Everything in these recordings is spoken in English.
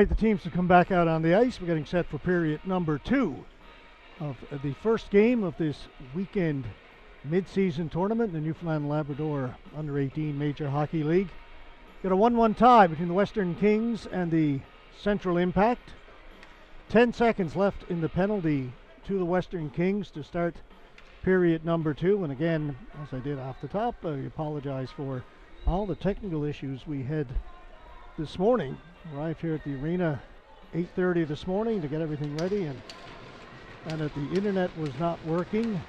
right, the teams have come back out on the ice. We're getting set for period number 2 of the first game of this weekend mid-season tournament, the Newfoundland Labrador Under-18 Major Hockey League. Got a 1-1 tie between the Western Kings and the Central Impact. 10 seconds left in the penalty to the Western Kings to start period number 2. And again, as I did off the top, I apologize for all the technical issues we had this morning. Arrived here at the arena 8:30 this morning to get everything ready, and that the internet was not working.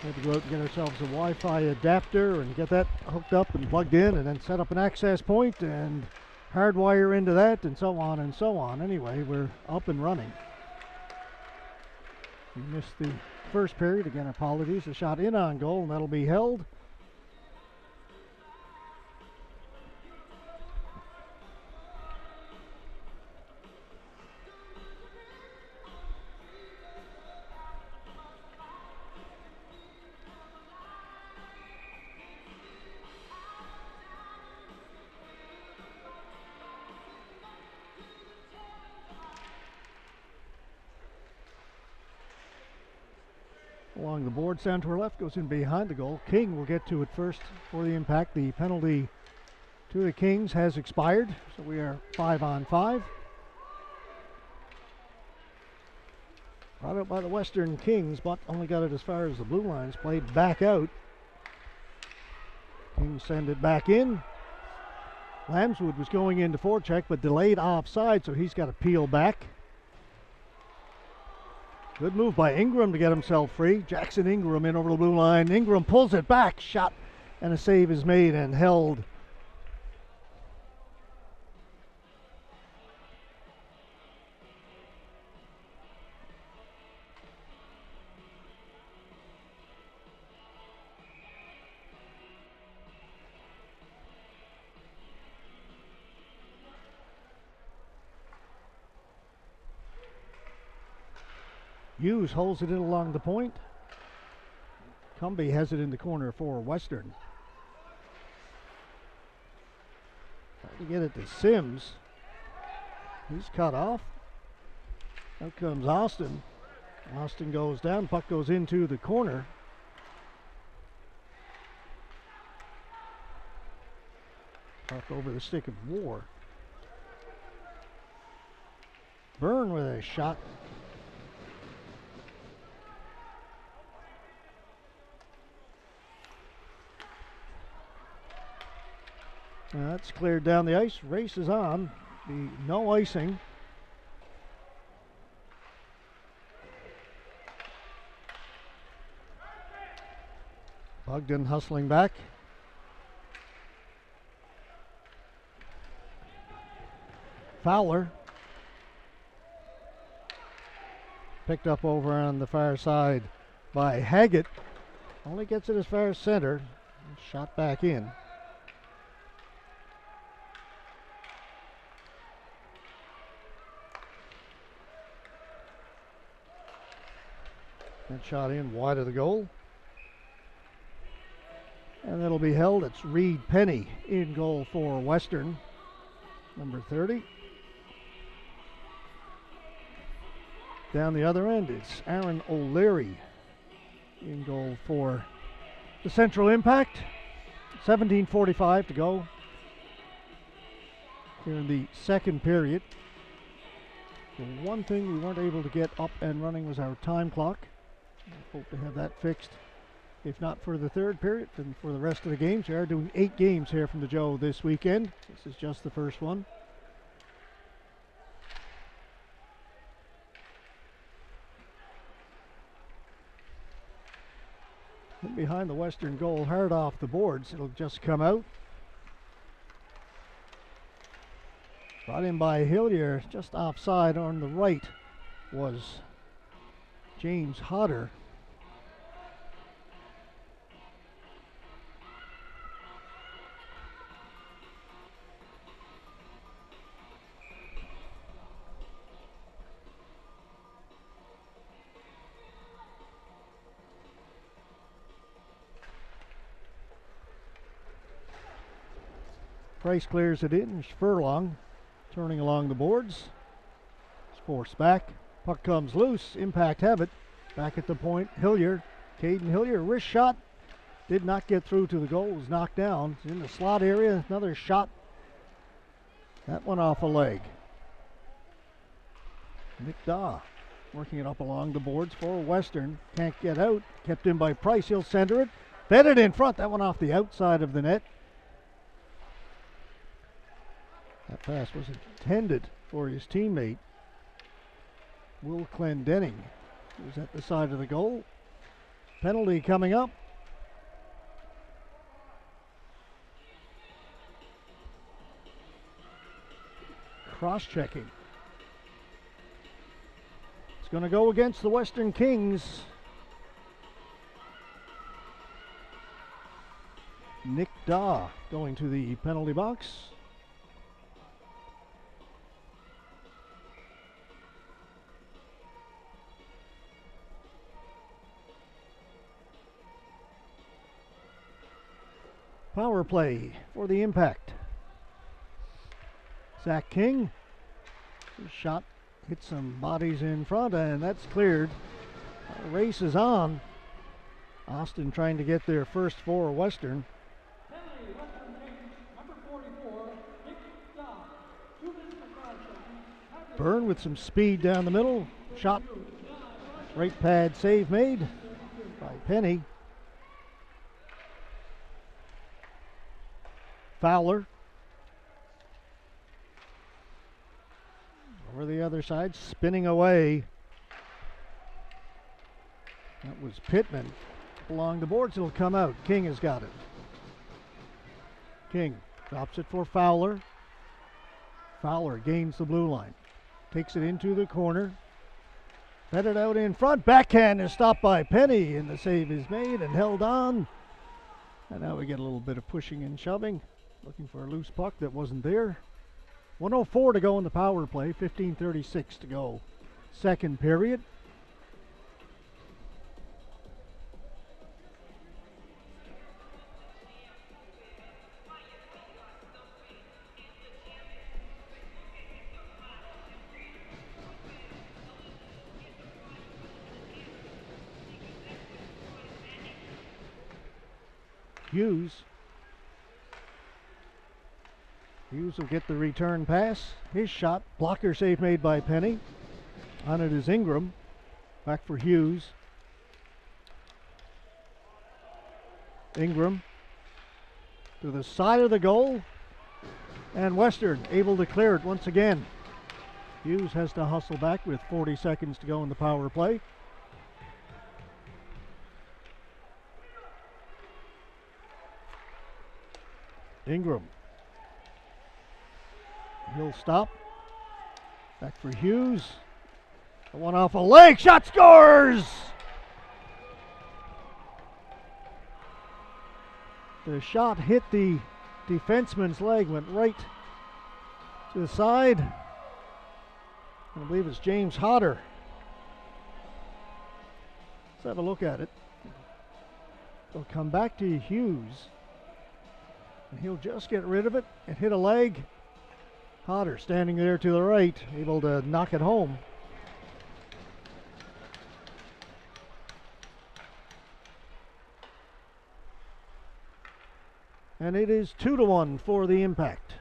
We had to go out and get ourselves a Wi-Fi adapter and get that hooked up and plugged in, and then set up an access point and hardwire into that, and so on and so on. Anyway, we're up and running. We missed the first period. Again, apologies. A shot in on goal, and that'll be held. Along the boards down to our left, goes in behind the goal. King will get to it first for the Impact. The penalty to the Kings has expired, so we are 5-on-5. Brought out by the Western Kings, but only got it as far as the blue lines. Played back out. Kings send it back in. Lambswood was going into forecheck, but delayed offside, so he's got to peel back. Good move by Ingram to get himself free. Jackson Ingram in over the blue line. Ingram pulls it back. Shot and a save is made and held. Hughes holds it in along the point. Cumbie has it in the corner for Western. Trying to get it to Sims. He's cut off. Out comes Austin. Austin goes down. Puck goes into the corner. Puck over the stick of War. Byrne with a shot. That's cleared down the ice. Race is on. No icing. Bogdan hustling back. Fowler. Picked up over on the far side by Haggett. Only gets it as far as center. Shot back in. That shot in wide of the goal. And that'll be held. It's Reed Penny in goal for Western, number 30. Down the other end, it's Aaron O'Leary in goal for the Central Impact. 17:45 to go here in the second period. The one thing we weren't able to get up and running was our time clock. I hope to have that fixed, if not for the third period, then for the rest of the games. We are doing 8 games here from the Joe this weekend. This is just the first one. And behind the Western goal, hard off the boards. It'll just come out. Brought in by Hillier, just offside on the right was James Hodder. Price clears it in. Furlong turning along the boards. It's forced back. Puck comes loose. Impact have it. Back at the point. Hillier. Caden Hillier. Wrist shot. Did not get through to the goal. Was knocked down. It's in the slot area. Another shot. That one off a leg. Nick Daw working it up along the boards for Western. Can't get out. Kept in by Price. He'll center it. Fed it in front. That one off the outside of the net. That pass was intended for his teammate, Will Clendenning, who's at the side of the goal. Penalty coming up. Cross-checking. It's going to go against the Western Kings. Nick Daw going to the penalty box. Power play for the Impact. Zach King. His shot hit some bodies in front, and that's cleared. The race is on. Austin trying to get there first for Western. Byrne with some speed down the middle. Shot. Right pad save made by Penny. Fowler. Over the other side, spinning away. That was Pittman. Along the boards, it'll come out. King has got it. King drops it for Fowler. Fowler gains the blue line. Takes it into the corner. Fed it out in front. Backhand is stopped by Penny, and the save is made and held on. And now we get a little bit of pushing and shoving. Looking for a loose puck that wasn't there. 1:04 to go in the power play. 15:36 to go. Second period. Hughes will get the return pass. His shot. Blocker save made by Penny. On it is Ingram. Back for Hughes. Ingram to the side of the goal. And Western able to clear it once again. Hughes has to hustle back with 40 seconds to go in the power play. Ingram. He'll stop. Back for Hughes. The one off a leg. Shot scores! The shot hit the defenseman's leg, went right to the side. I believe it's James Hodder. Let's have a look at it. They'll come back to Hughes. And he'll just get rid of it and hit a leg. Hodder standing there to the right, able to knock it home. And it is 2-1 for the Impact.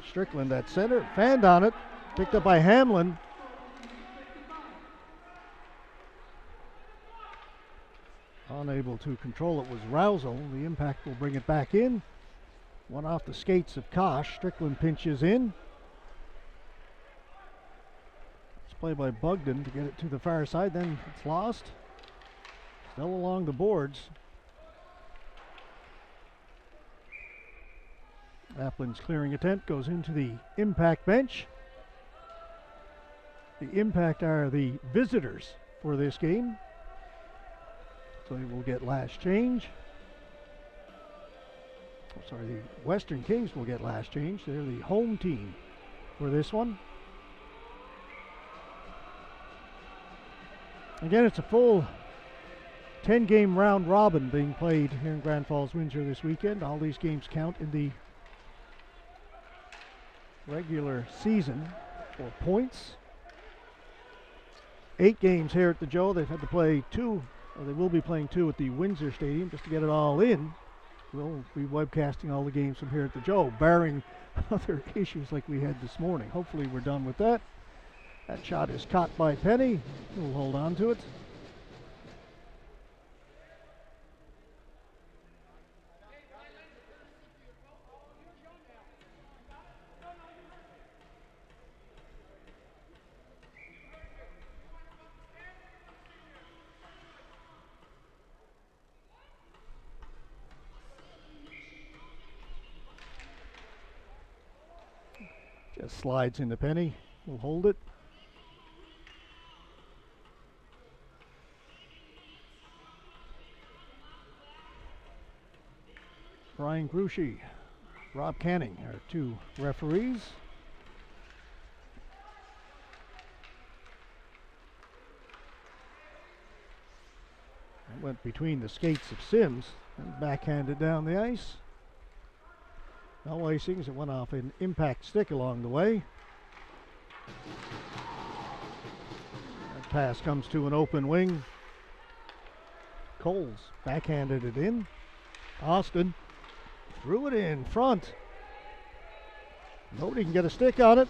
Strickland at center, fanned on it, picked up by Hamlin. Unable to control it was Rousel. The Impact will bring it back in. One off the skates of Kosh. Strickland pinches in. It's played by Bugden to get it to the far side, then it's lost. Still along the boards. Applin's clearing attempt goes into the Impact bench. The Impact are the visitors for this game. So they will get last change. The Western Kings will get last change. They're the home team for this one. Again, it's a full 10-game round robin being played here in Grand Falls, Windsor this weekend. All these games count in the regular season for points. 8 games here at the Joe. They've had to play 2, or they will be playing 2 at the Windsor Stadium just to get it all in. We'll be webcasting all the games from here at the Joe, barring other issues like we had this morning. Hopefully we're done with that. That shot is caught by Penny. We'll hold on to it. Just slides into Penny. We'll hold it. Brian Gruchy, Rob Canning are 2 referees. It went between the skates of Sims and backhanded down the ice. No icing as it went off an impact stick along the way. That pass comes to an open wing. Coles backhanded it in. Austin threw it in front. Nobody can get a stick on it.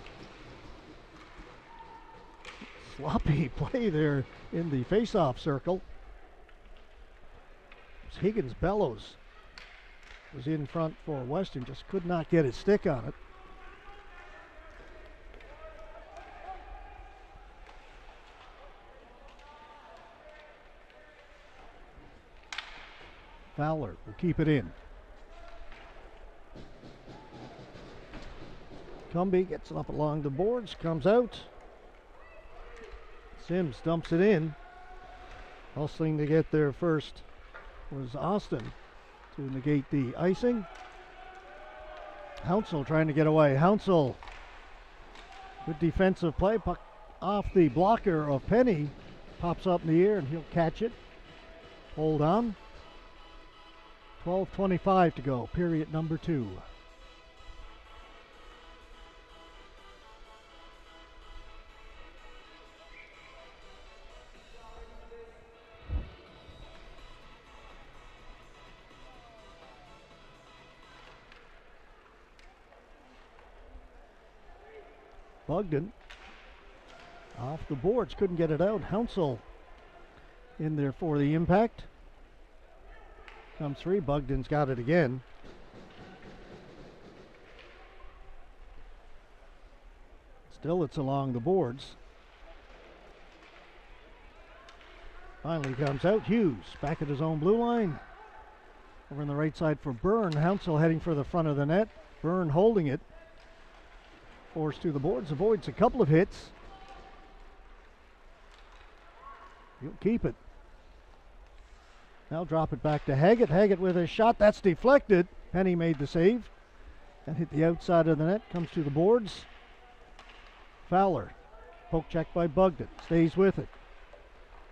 Sloppy play there in the face-off circle. Higgins Bellows was in front for Western, just could not get his stick on it. Fowler will keep it in. Cumby gets it up along the boards, comes out. Sims dumps it in. Hustling to get there first was Austin to negate the icing. Hounsell trying to get away. Hounsell, good defensive play. Puck off the blocker of Penny. Pops up in the air and he'll catch it. Hold on. 12:25 to go, period number 2. Bogdan off the boards, couldn't get it out. Hounsell in there for the impact. Comes free, Bogdan's got it again. Still it's along the boards. Finally comes out, Hughes back at his own blue line. Over on the right side for Byrne. Hounsell heading for the front of the net. Byrne holding it. Forced to the boards, avoids a couple of hits. He'll keep it. Now drop it back to Haggett. Haggett with a shot. That's deflected. Penny made the save. And hit the outside of the net. Comes to the boards. Fowler. Poke check by Bogdan. Stays with it.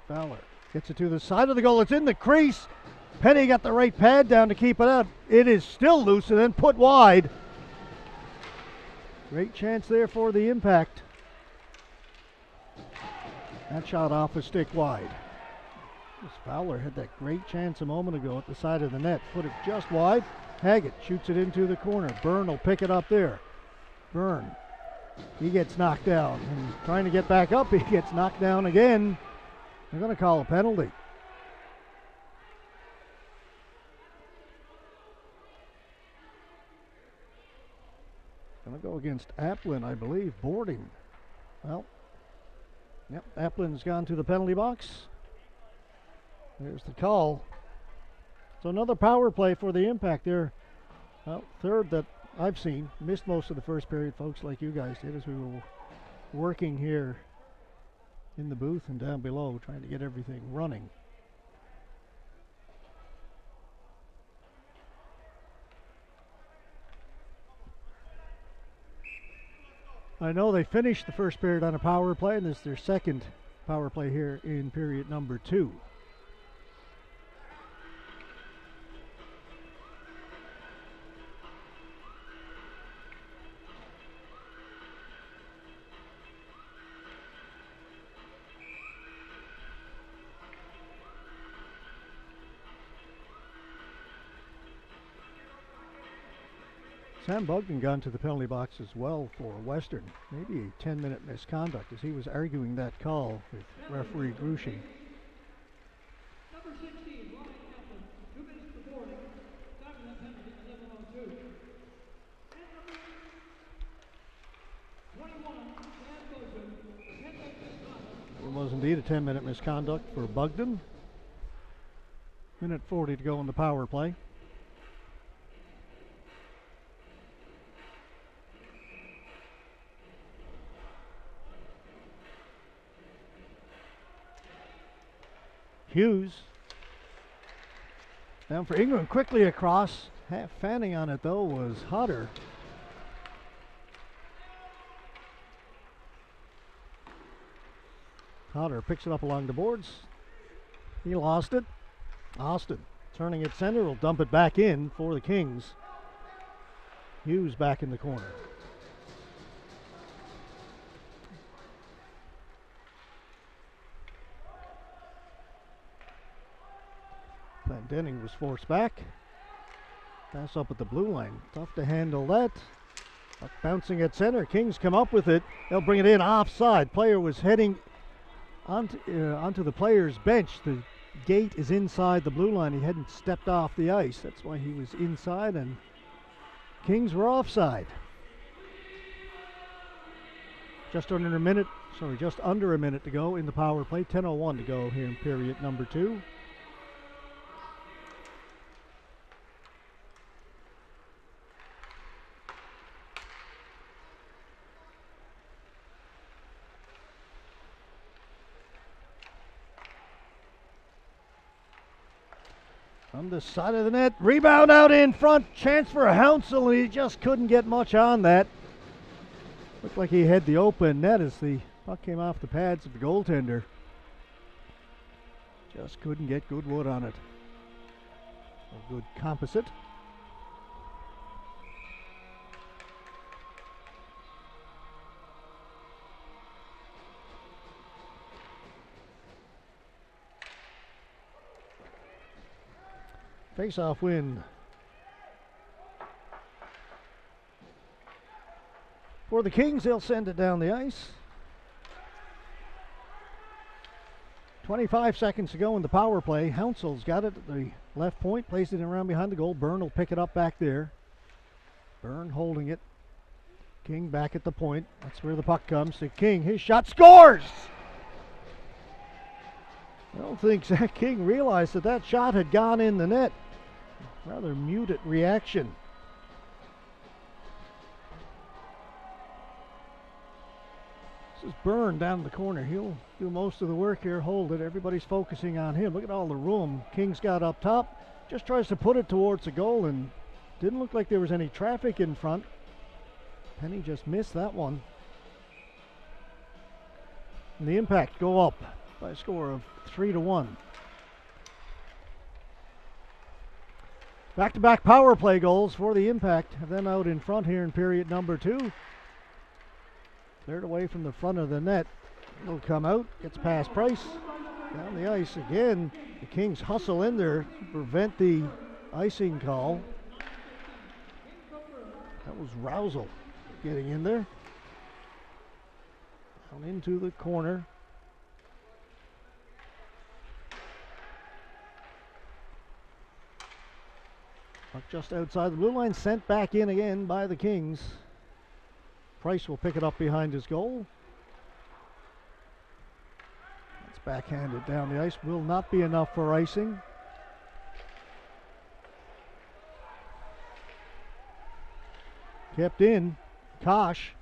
Fowler gets it to the side of the goal. It's in the crease. Penny got the right pad down to keep it out. It is still loose and then put wide. Great chance there for the impact. That shot off a stick wide. This Fowler had that great chance a moment ago at the side of the net. Put it just wide. Haggett shoots it into the corner. Byrne will pick it up there. Byrne. He gets knocked down. And trying to get back up, he gets knocked down again. They're going to call a penalty. Going to go against Applin, I believe. Boarding. Well, yep, Applin's gone to the penalty box. There's the call. So another power play for the impact there. Well, third that I've seen. Missed most of the first period, folks, like you guys did as we were working here in the booth and down below trying to get everything running. I know they finished the first period on a power play, and this is their second power play here in period number 2. Sam Bugden got into the penalty box as well for Western. Maybe a 10-minute misconduct as he was arguing that call with referee Grushing. Number 16, Ryan Kaplan, 2 minutes for boarding, 5-minute penalty, 11:02. And number 21, Dan Bozeman, 10-minute misconduct. It was indeed a 10-minute misconduct for Bugden. Minute 40 to go in the power play. Hughes down for Ingram, quickly across. Half fanning on it though was Hodder. Hodder picks it up along the boards. He lost it. Austin turning it center, will dump it back in for the Kings. Hughes back in the corner. Denning was forced back. Pass up at the blue line. Tough to handle that. Puck bouncing at center. Kings come up with it. They'll bring it in offside. Player was heading onto the player's bench. The gate is inside the blue line. He hadn't stepped off the ice. That's why he was inside, and Kings were offside. Just under a minute to go in the power play. 10:01 to go here in period number 2. On the side of the net, rebound out in front, chance for a Hounsell, and he just couldn't get much on that. Looked like he had the open net as the puck came off the pads of the goaltender. Just couldn't get good wood on it. A good composite. Face-off win for the Kings. They'll send it down the ice. 25 seconds to go in the power play. Hounsell's got it at the left point, plays it around behind the goal. Byrne will pick it up back there. Byrne holding it. King back at the point. That's where the puck comes to King. His shot scores! I don't think Zach King realized that shot had gone in the net. Rather muted reaction. This is Byrne down in the corner. He'll do most of the work here, hold it. Everybody's focusing on him. Look at all the room King's got up top. Just tries to put it towards the goal, and didn't look like there was any traffic in front. Penny just missed that one. And the Impact go up by a score of 3-1. Back-to-back power play goals for the Impact. Have them out in front here in period number 2. Cleared away from the front of the net. Will come out, gets past Price. Down the ice again. The Kings hustle in there to prevent the icing call. That was Rousel getting in there. Down into the corner. Just outside the blue line, sent back in again by the Kings. Price will pick it up behind his goal. It's backhanded down the ice. Will not be enough for icing. Kept in. Kosh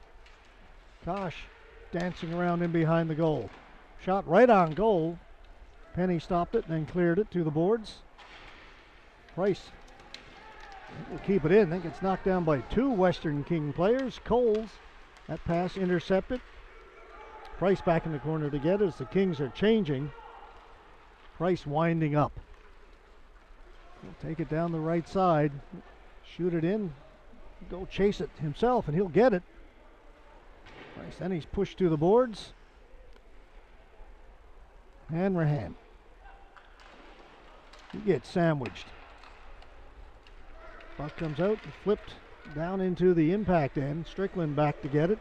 dancing around in behind the goal. Shot right on goal. Penny stopped it and then cleared it to the boards. Price will keep it in. I think it's knocked down by 2 Western King players. Coles, that pass intercepted. Price back in the corner to get it as the Kings are changing. Price winding up. He'll take it down the right side, shoot it in, go chase it himself, and he'll get it. Price, then he's pushed to the boards. Hanrahan. He gets sandwiched. Puck comes out and flipped down into the impact end. Strickland back to get it.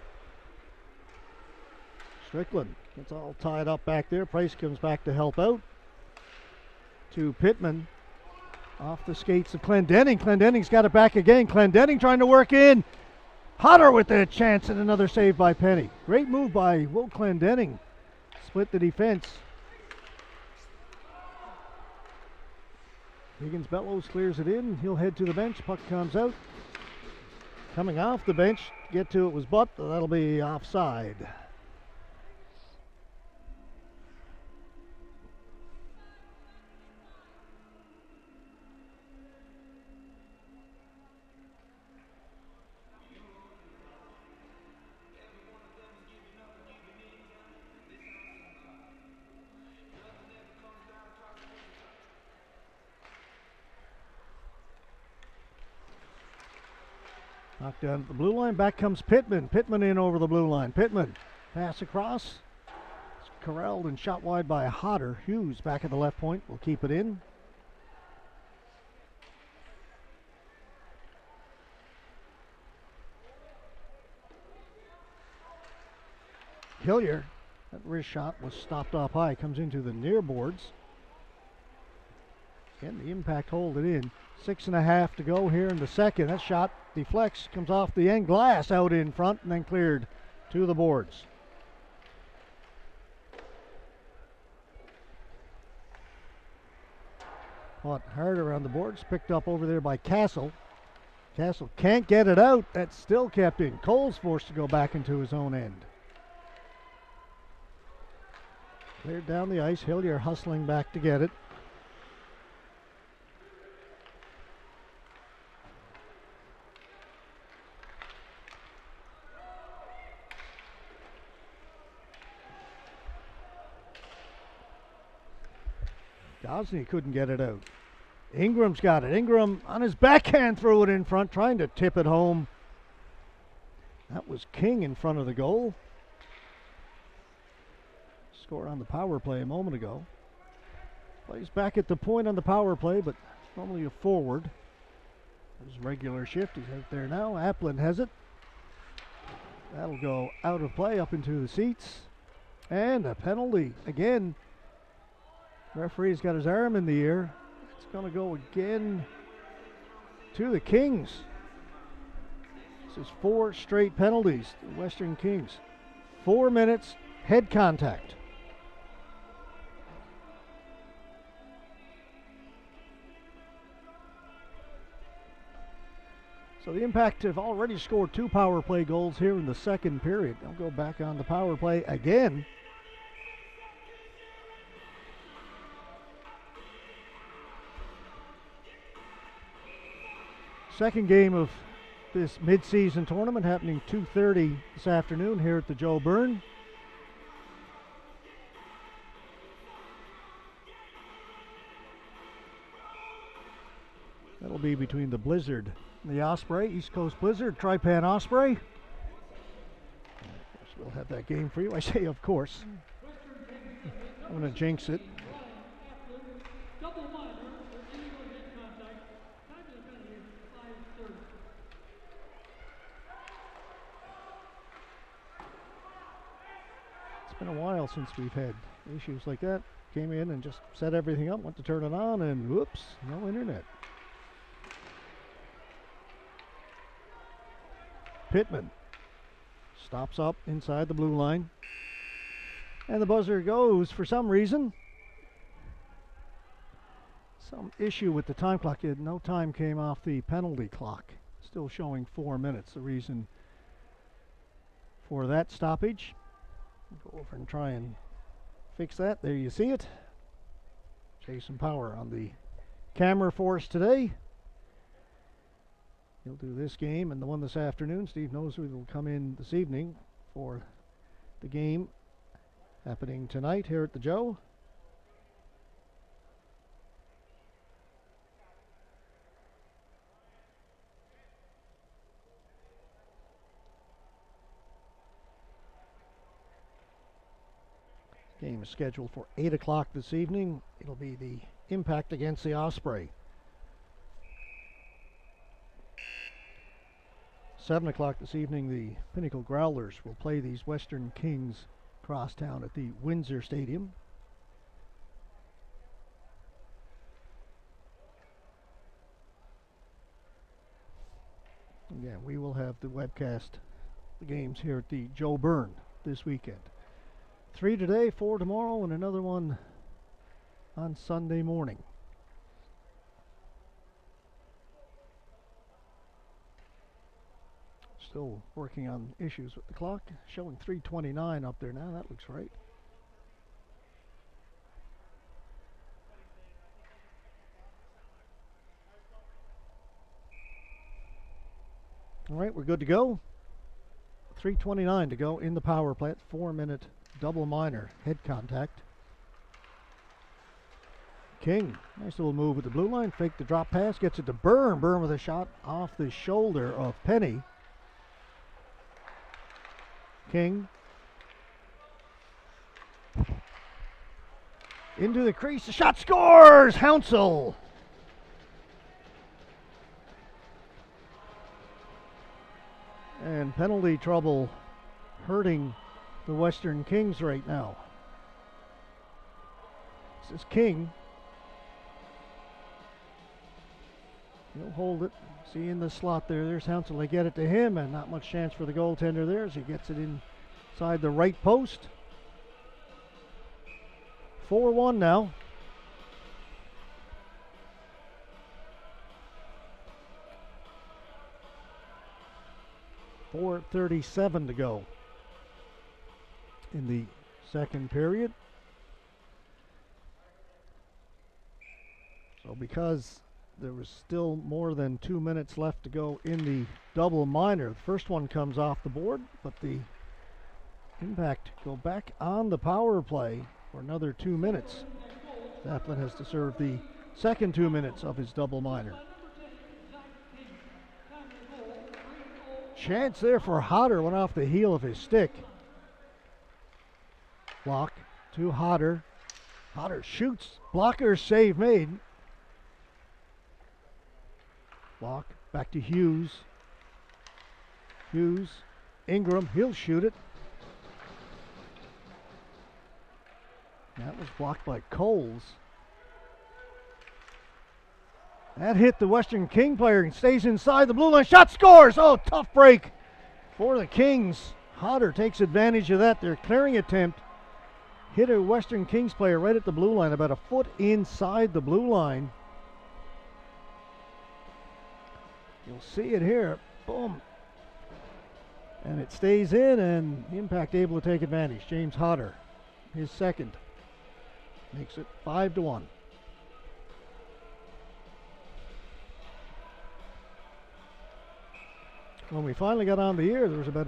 Strickland gets all tied up back there. Price comes back to help out. To Pittman. Off the skates of Clendenning. Clendenning's got it back again. Clendenning trying to work in. Hodder with the chance and another save by Penny. Great move by Will Clendenning. Split the defense. Higgins Bellows clears it in. He'll head to the bench. Puck comes out. Coming off the bench. Get to it was Butt. That'll be offside. Knocked down at the blue line. Back comes Pittman. Pittman in over the blue line. Pittman pass across. It's corralled and shot wide by Hodder. Hughes back at the left point. Will keep it in. Hillier. That wrist shot was stopped up high. Comes into the near boards. Again, the impact hold it in. 6.5 to go here in the second. That shot deflects, comes off the end glass out in front, and then cleared to the boards. Fought hard around the boards, picked up over there by Castle. Castle can't get it out. That's still kept in. Cole's forced to go back into his own end. Cleared down the ice. Hillier hustling back to get it. Gosney couldn't get it out. Ingram's got it. Ingram on his backhand threw it in front, trying to tip it home. That was King in front of the goal. Scored on the power play a moment ago. Plays back at the point on the power play, but normally a forward. His regular shift, he's out there now. Applin has it. That'll go out of play up into the seats. And a penalty again. Referee's got his arm in the air. It's going to go again to the Kings. This is 4 straight penalties, the Western Kings. 4 minutes, head contact. So the Impact have already scored 2 power play goals here in the second period. They'll go back on the power play again. Second game of this mid-season tournament happening 2:30 this afternoon here at the Joe Byrne. That'll be between the Blizzard and the Osprey. East Coast Blizzard, Trypan Osprey. Of course, we'll have that game for you. I say of course. I'm going to jinx it. Double minor for illegal head contact. Time of the penalty is 5:30. It's been a while since we've had issues like that. Came in and just set everything up, went to turn it on, and whoops, no internet. Pittman stops up inside the blue line. And the buzzer goes for some reason. Some issue with the time clock. No time came off the penalty clock. Still showing 4 minutes. The reason for that stoppage. Go over and try and fix that. There you see it. Jason Power on the camera for us today. He'll do this game and the one this afternoon. Steve Nosworth will come in this evening for the game happening tonight here at the Joe. Game is scheduled for 8 o'clock this evening. It'll be the Impact against the Osprey. 7 o'clock this evening, the Pinnacle Growlers will play these Western Kings crosstown at the Windsor Stadium. Again, we will have the webcast the games here at the Joe Byrne this weekend. 3 today, 4 tomorrow, and another one on Sunday morning. Still working on issues with the clock, showing 3:29 up there now. That looks right. All right, we're good to go. 3:29 to go in the power play. 4-minute double minor head contact. King, nice little move with the blue line. Fake the drop pass, gets it to Byrne. Byrne with a shot off the shoulder of Penny. King into the crease. The shot scores! Hounsell. And penalty trouble hurting the Western Kings right now. This is King. He'll hold it. See in the slot there. There's Hounsell. They get it to him, and not much chance for the goaltender there as he gets it inside the right post. 4-1 now. .437 to go in the second period. So because there was still more than 2 minutes left to go in the double minor, the first one comes off the board, but the Impact go back on the power play for another 2 minutes. Zapplin has to serve the second 2 minutes of his double minor. Chance there for Hodder, went off the heel of his stick. Block to Hodder. Hodder shoots. Blocker save made. Block back to Hughes. Hughes. Ingram. He'll shoot it. That was blocked by Coles. That hit the Western King player and stays inside the blue line. Shot scores! Oh, tough break for the Kings. Hodder takes advantage of that. Their clearing attempt hit a Western Kings player right at the blue line, about a foot inside the blue line. You'll see it here. Boom. And it stays in, and Impact able to take advantage. James Hodder, his second, makes it 5-1. When we finally got on the air, there was about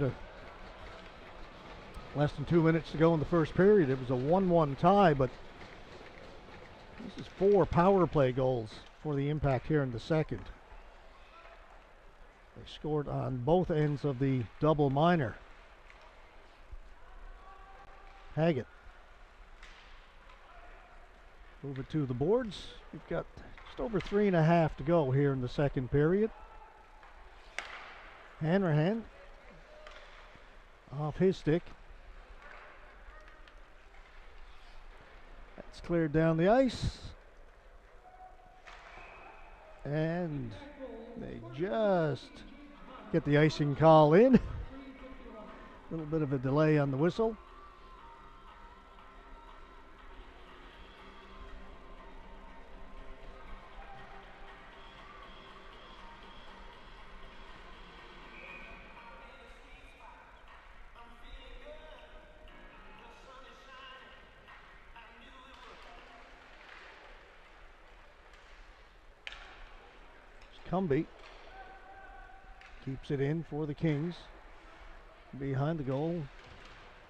less than 2 minutes to go in the first period. It was a 1-1 tie, but this is 4 power play goals for the Impact here in the second. They scored on both ends of the double minor. Haggett. Move it to the boards. We've got just over 3.5 to go here in the second period. Hanrahan off his stick. That's cleared down the ice. And they just get the icing call in. A little bit of a delay on the whistle. Cumby keeps it in for the Kings. Behind the goal,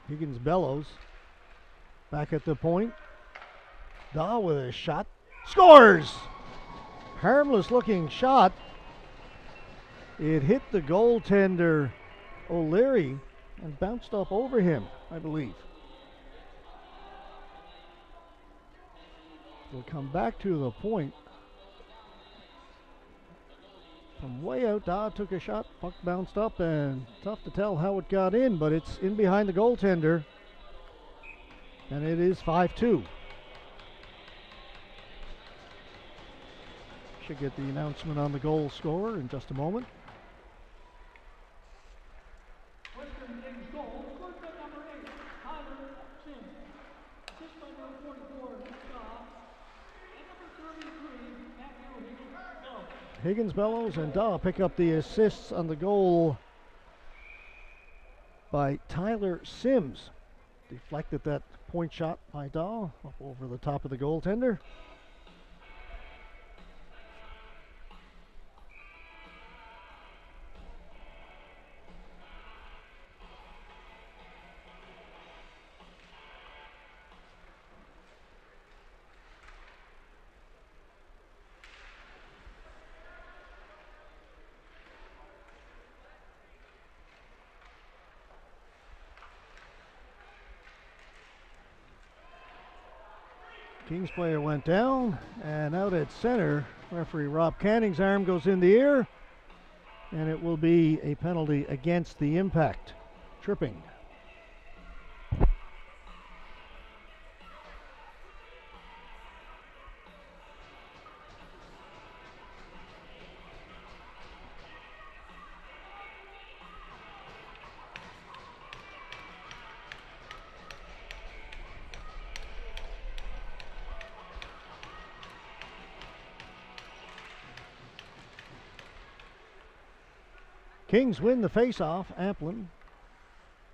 Higgins bellows. Back at the point. Dahl with a shot. Scores! Harmless looking shot. It hit the goaltender O'Leary and bounced up over him, I believe. We'll come back to the point. From way out, Dahl took a shot, puck bounced up, and tough to tell how it got in, but it's in behind the goaltender, and it is 5-2. Should get the announcement on the goal scorer in just a moment. Western Kings goal, scored by number 8, Tyler Sims. Assist by number 44, Nick Shaw. And number 33, Matthew Higgins-Bellows. Higgins-Bellows and Dahl pick up the assists on the goal by Tyler Sims. Deflected that point shot by Dahl up over the top of the goaltender. Kings player went down, and out at center, referee Rob Canning's arm goes in the air, and it will be a penalty against the Impact. Tripping. Kings win the face-off. Amplin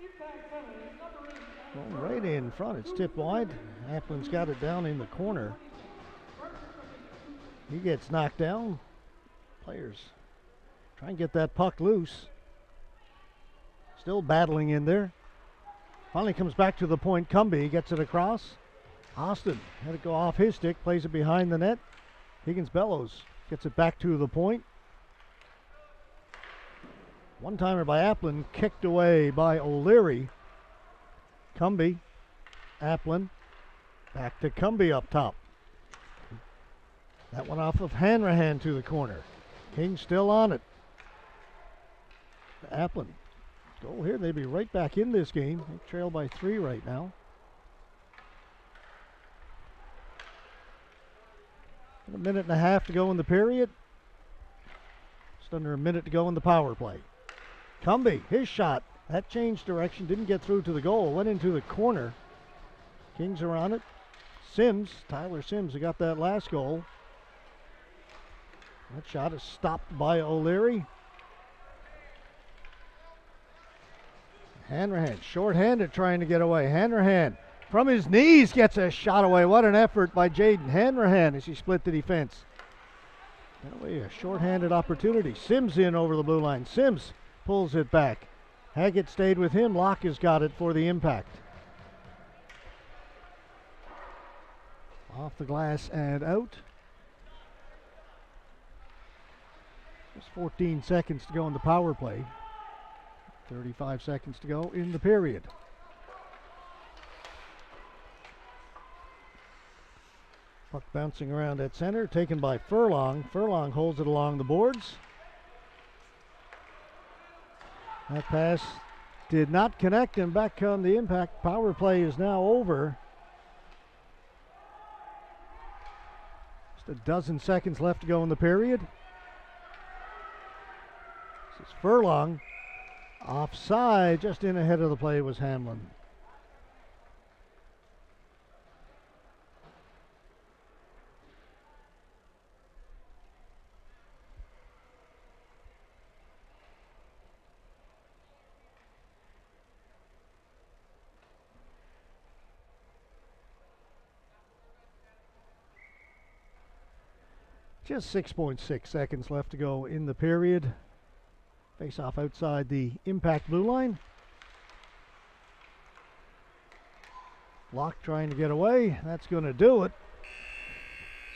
Impact penalty, number 8, well, right in front. It's tipped wide. Amplin's got it down in the corner. He gets knocked down. Players try and get that puck loose. Still battling in there. Finally comes back to the point. Cumby gets it across. Austin had it go off his stick, plays it behind the net. Higgins-Bellows gets it back to the point. One-timer by Applin, kicked away by O'Leary. Cumby, Applin, back to Cumby up top. That one off of Hanrahan to the corner. King still on it. Applin. Goal here, they'd be right back in this game. They trail by 3 right now. And a minute and a half to go in the period. Just under a minute to go in the power play. Cumby, his shot, that changed direction, didn't get through to the goal, went into the corner. Kings are on it. Sims, Tyler Sims, who got that last goal. That shot is stopped by O'Leary. Hanrahan, short-handed, trying to get away. Hanrahan, from his knees, gets a shot away. What an effort by Jaden Hanrahan as he split the defense. Got away a short-handed opportunity. Sims in over the blue line. Sims pulls it back. Haggett stayed with him. Locke has got it for the Impact. Off the glass and out. Just 14 seconds to go in the power play. 35 seconds to go in the period. Puck bouncing around at center, taken by Furlong. Furlong holds it along the boards. That pass did not connect, and back come the Impact. Power play is now over. Just a dozen seconds left to go in the period. This is Furlong. Offside, just in ahead of the play was Hamlin. Just 6.6 seconds left to go in the period. Face off outside the Impact blue line. Locke trying to get away. That's going to do it.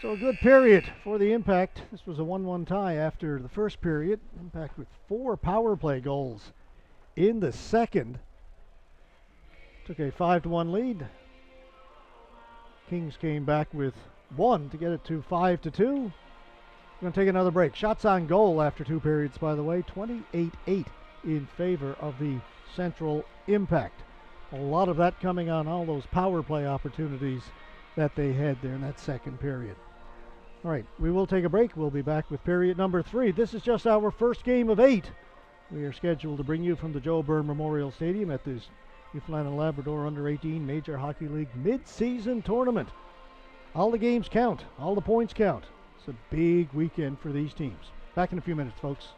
So a good period for the Impact. This was a 1-1 tie after the first period. Impact with 4 power play goals in the second. Took a 5-1 lead. Kings came back with 1 to get it to 5-2. We're going to take another break. Shots on goal after 2 periods, by the way. 28-8 in favor of the Central Impact. A lot of that coming on all those power play opportunities that they had there in that second period. All right, we will take a break. We'll be back with period number 3. This is just our first game of 8. We are scheduled to bring you from the Joe Byrne Memorial Stadium at this Newfoundland and Labrador Under-18 Major Hockey League mid-season tournament. All the games count. All the points count. It's a big weekend for these teams. Back in a few minutes, folks.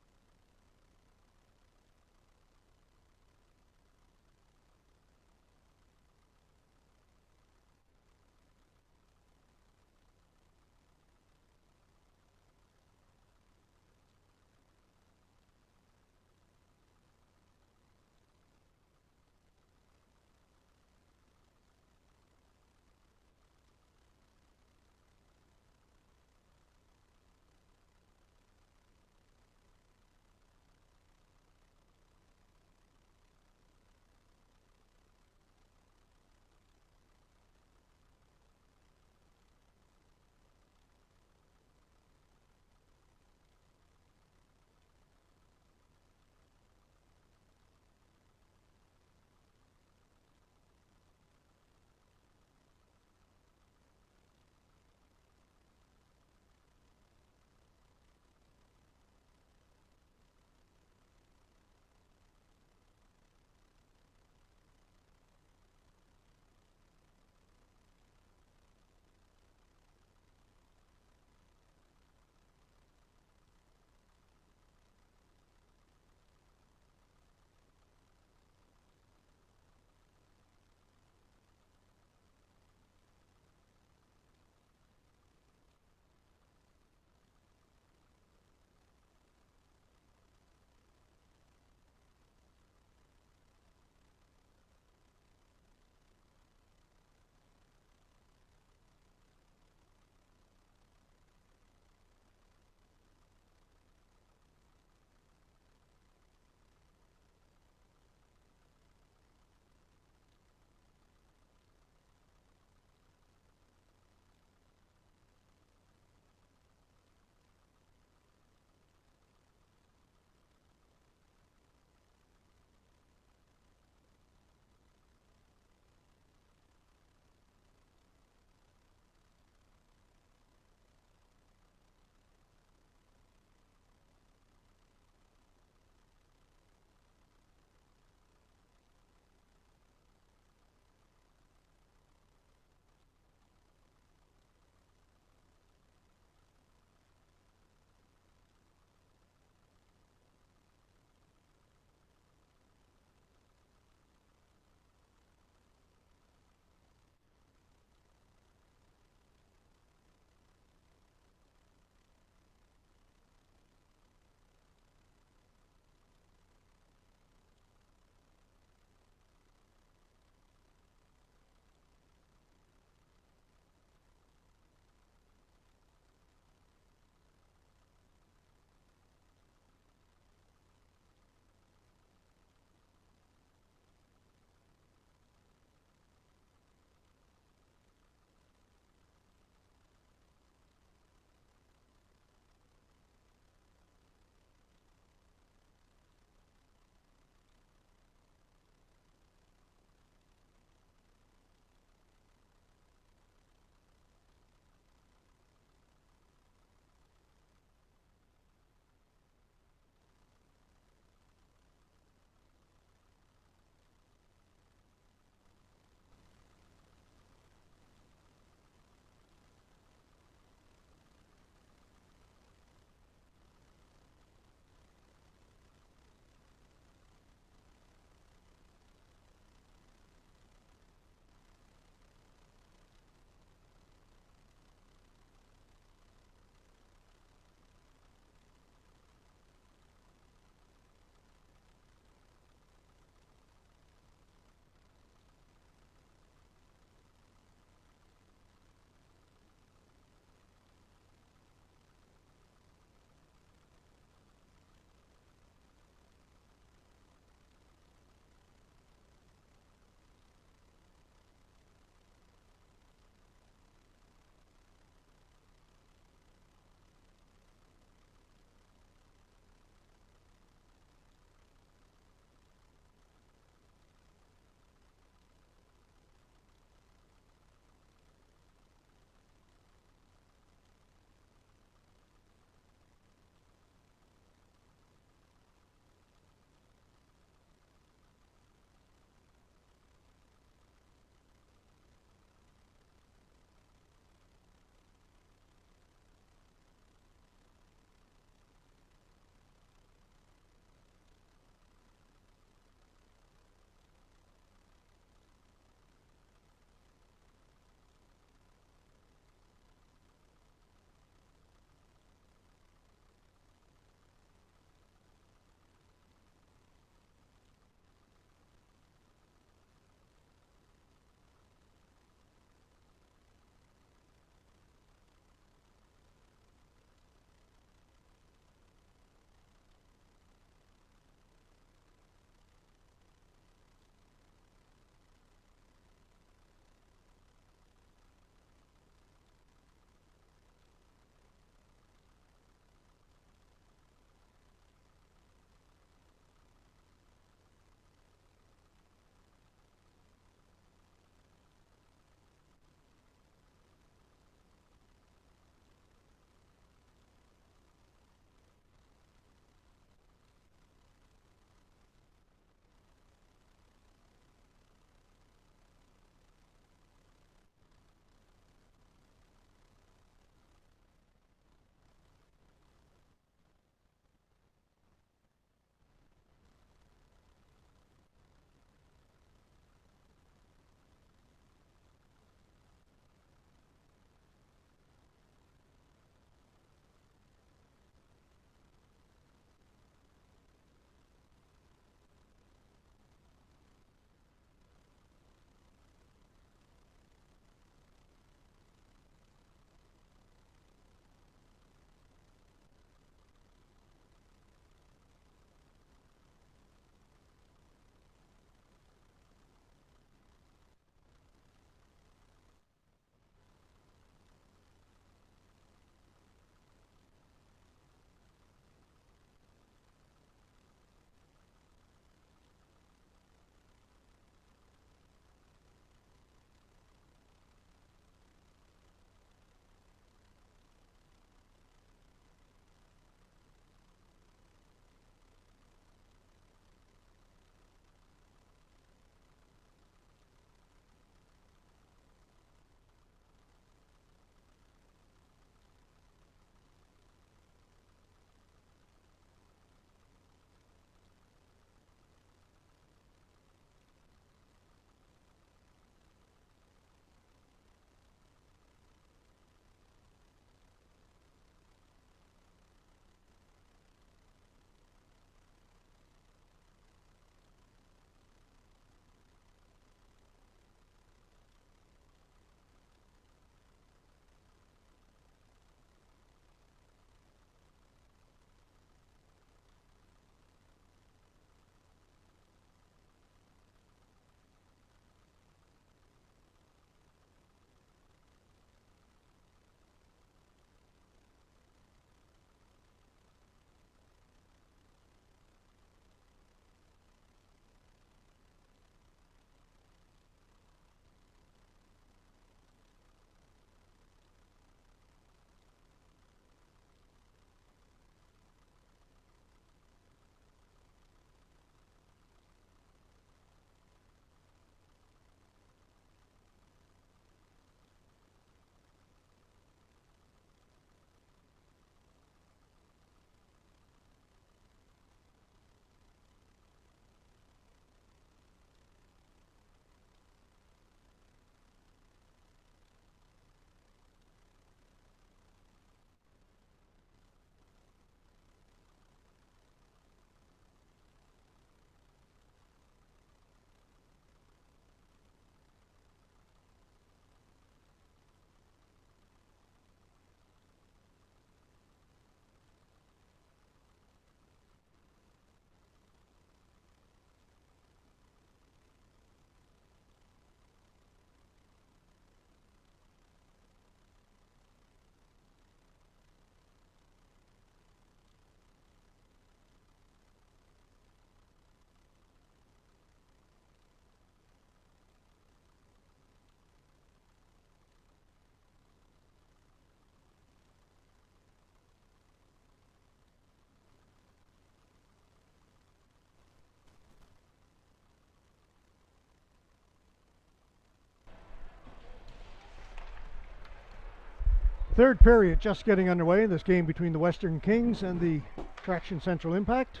Third period just getting underway in this game between the Western Kings and the Traction Central Impact.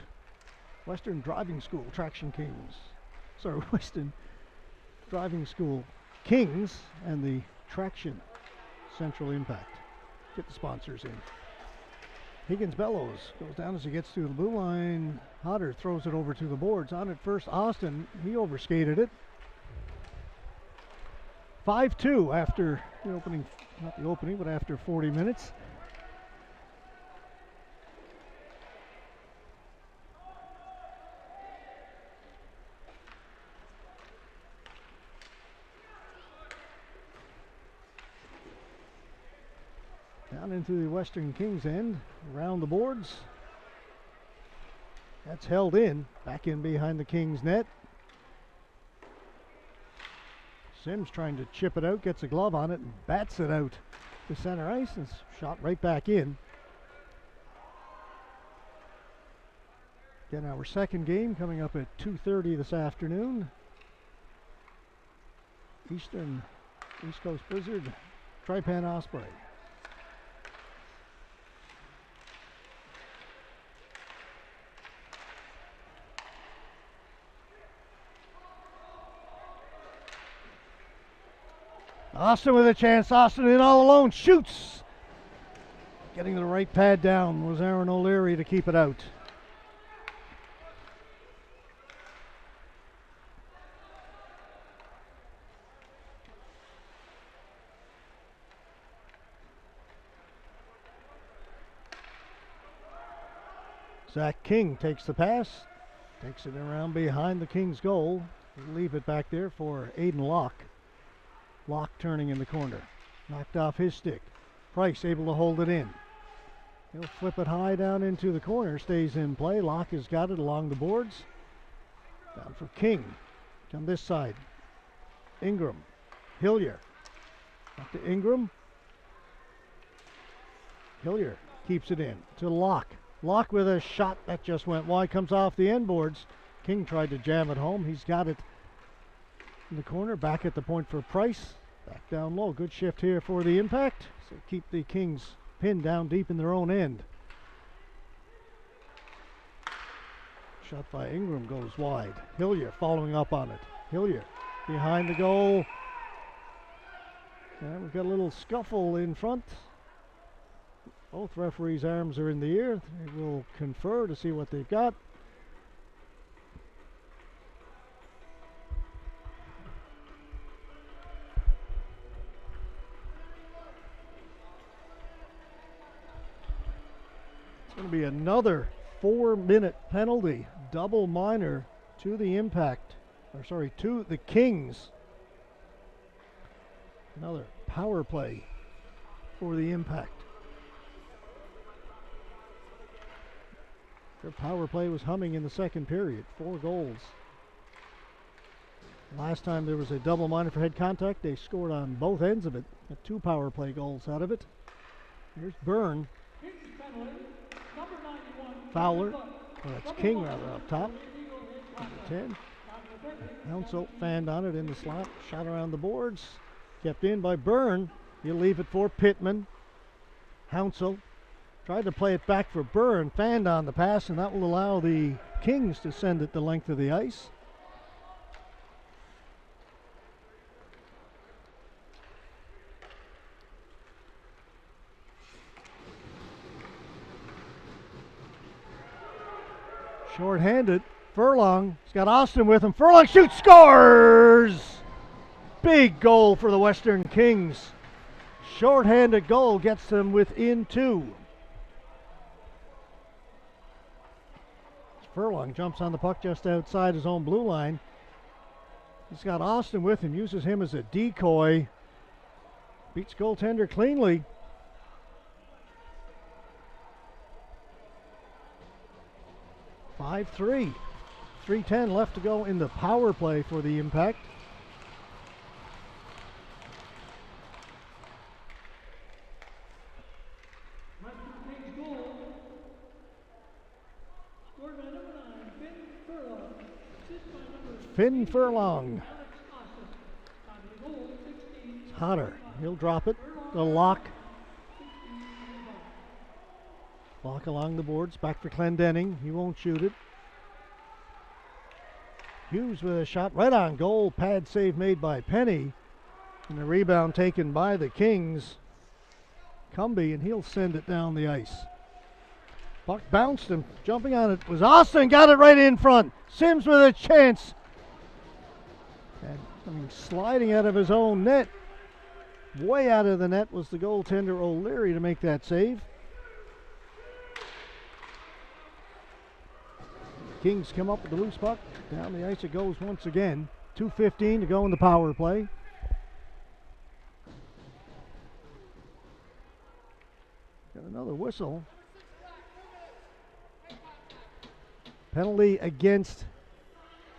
Western Driving School Traction Kings. Sorry, Western Driving School Kings and the Traction Central Impact. Get the sponsors in. Higgins Bellows goes down as he gets to the blue line. Hodder throws it over to the boards. On it first, Austin. He overskated it. 5-2 after the opening, not the opening, but after 40 minutes. Down into the Western Kings end, around the boards. That's held in, back in behind the Kings net. Sims trying to chip it out, gets a glove on it and bats it out to center ice and shot right back in. Again, our second game coming up at 2:30 this afternoon. East Coast Blizzard, Trypan Osprey. Austin with a chance. Austin in all alone. Shoots. Getting the right pad down was Aaron O'Leary to keep it out. Zach King takes the pass. Takes it around behind the Kings goal. Leave it back there for Aiden Locke. Locke turning in the corner. Knocked off his stick. Price able to hold it in. He'll flip it high down into the corner. Stays in play. Locke has got it along the boards. Down for King. On this side. Ingram. Hillier. Back to Ingram. Hillier keeps it in to Locke. Locke with a shot that just went wide. Comes off the end boards. King tried to jam it home. He's got it in the corner, back at the point for Price. Back down low. Good shift here for the Impact. So keep the Kings pinned down deep in their own end. Shot by Ingram goes wide. Hillier following up on it. Hillier behind the goal. And we've got a little scuffle in front. Both referees' arms are in the air. They will confer to see what they've got. Going to be another 4-minute penalty, double minor to the Impact, to the Kings. Another power play for the Impact. Their power play was humming in the second period, 4 goals. Last time there was a double minor for head contact, they scored on both ends of it, got 2 power play goals out of it. Here's Byrne. Fowler, that's King rather up top. Number 10. Hounsel fanned on it in the slot, shot around the boards. Kept in by Byrne. He'll leave it for Pittman. Hounsel tried to play it back for Byrne, fanned on the pass, and that will allow the Kings to send it the length of the ice. Short-handed, Furlong. He's got Austin with him. Furlong shoots, scores! Big goal for the Western Kings. Short-handed goal gets them within 2. Furlong jumps on the puck just outside his own blue line. He's got Austin with him, uses him as a decoy. Beats goaltender cleanly. .5-3. 3:10 left to go in the power play for the Impact. Finn Furlong. Hodder. He'll drop it. The Locke. Block along the boards. Back for Clendenning. He won't shoot it. Hughes with a shot right on goal. Pad save made by Penny. And the rebound taken by the Kings. Cumby, and he'll send it down the ice. Puck bounced, and jumping on it was Austin. Got it right in front. Sims with a chance. And sliding out of his own net. Way out of the net was the goaltender O'Leary to make that save. Kings come up with the loose puck. Down the ice it goes once again. 2:15 to go in the power play. Got another whistle. Penalty against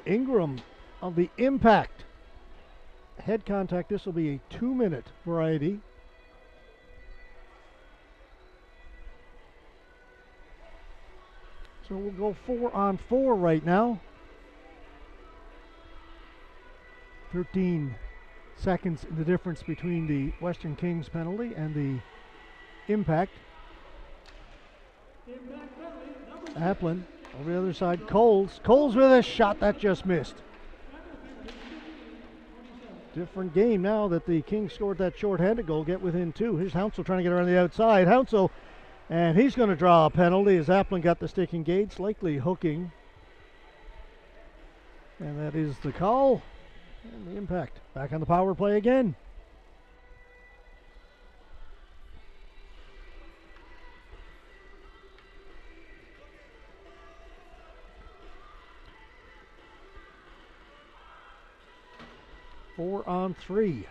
Ingram on the impact. Head contact. This will be a 2-minute variety. So we'll go 4-on-4 right now. 13 seconds in the difference between the Western Kings penalty and the impact. Applin over the other side. Coles with a shot that just missed. Different game now that the Kings scored that short-handed goal, get within 2. Here's Hounsell trying to get around the outside. Hounsell, and he's going to draw a penalty as Applin got the stick engaged, likely hooking. And that is the call. And the impact back on the power play again. Four on three.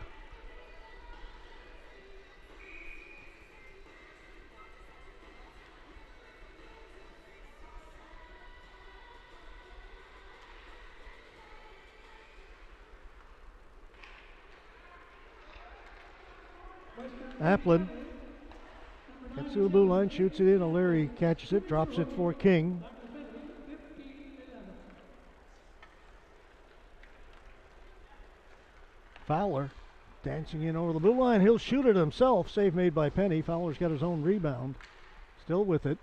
Applin gets to the blue line, shoots it in. O'Leary catches it, drops it for King. Fowler dancing in over the blue line. He'll shoot it himself. Save made by Penny. Fowler's got his own rebound. Still with it.